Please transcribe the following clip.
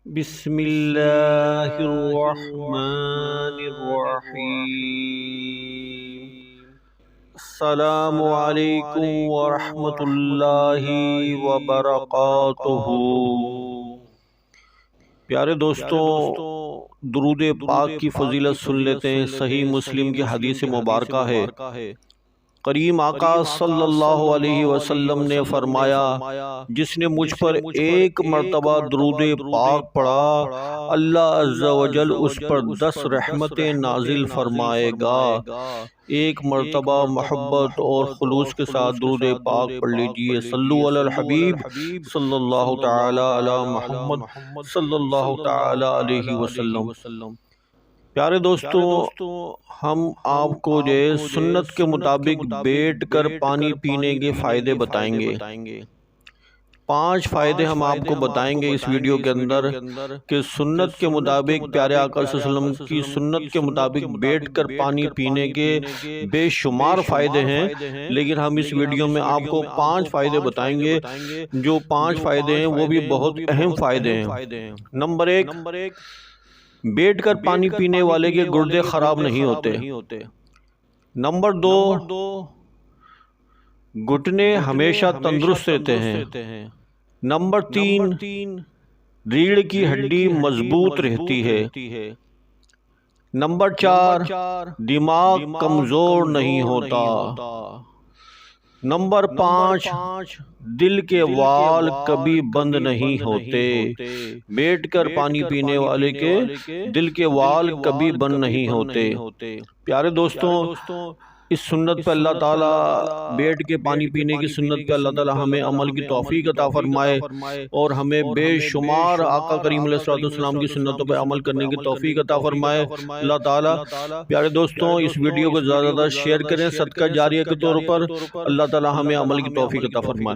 بسم اللہ الرحمن الرحیم۔ السلام علیکم ورحمۃ اللہ وبرکاتہ۔ پیارے دوستوں، درود پاک کی فضیلت سن لیتے ہیں۔ صحیح مسلم کی حدیث مبارکہ ہے، کریم آقا صلی اللہ علیہ وسلم نے فرمایا، جس نے مجھ پر ایک مرتبہ درود پاک پڑھا، اللہ عز و جل اس پر 10 رحمتیں نازل فرمائے گا۔ ایک مرتبہ محبت اور خلوص کے ساتھ درود پاک پڑھ لیجئے۔ صلو علی الحبیب صلی اللہ تعالی علی محمد صلی اللہ تعالی علیہ وسلم۔ پیارے دوستوں، ہم آپ کو سنت کے مطابق بیٹھ کر پانی پینے کے فائدے بتائیں گے۔ 5 فائدے ہم آپ کو بتائیں گے اس ویڈیو کے اندر کہ سنت کے مطابق، پیارے آقا صلی اللہ علیہ وسلم کی سنت کے مطابق بیٹھ کر پانی پینے کے بے شمار فائدے ہیں، لیکن ہم اس ویڈیو میں آپ کو 5 فائدے بتائیں گے۔ جو 5 فائدے ہیں وہ بھی بہت اہم فائدے ہیں۔ نمبر 1، بیٹھ کر پانی پینے والے کے گردے خراب نہیں ہوتے۔ نمبر 2، گھٹنے ہمیشہ تندرست رہتے ہیں۔ نمبر 3، ریڑھ کی ہڈی مضبوط رہتی ہے۔ نمبر 4، دماغ کمزور نہیں ہوتا۔ نمبر 5، دل کے وال کبھی بند نہیں ہوتے۔ بیٹھ کر پانی پینے والے کے دل کے وال کبھی بند نہیں ہوتے۔ پیارے دوستوں، اس سنت پہ اللہ تعالیٰ، بیٹھ کے پانی پینے کی سنت پہ اللہ تعالیٰ ہمیں عمل کی توفیق عطا فرمائے اور ہمیں بے شمار آقا کریم علیہ السلام کی سنتوں پہ عمل کرنے کی توفیق عطا فرمائے اللہ تعالیٰ۔ پیارے دوستوں، اس ویڈیو کو زیادہ سے زیادہ شیئر کریں صدقہ جاریہ کے طور پر۔ اللہ تعالیٰ ہمیں عمل کی توفیق عطا فرمائے۔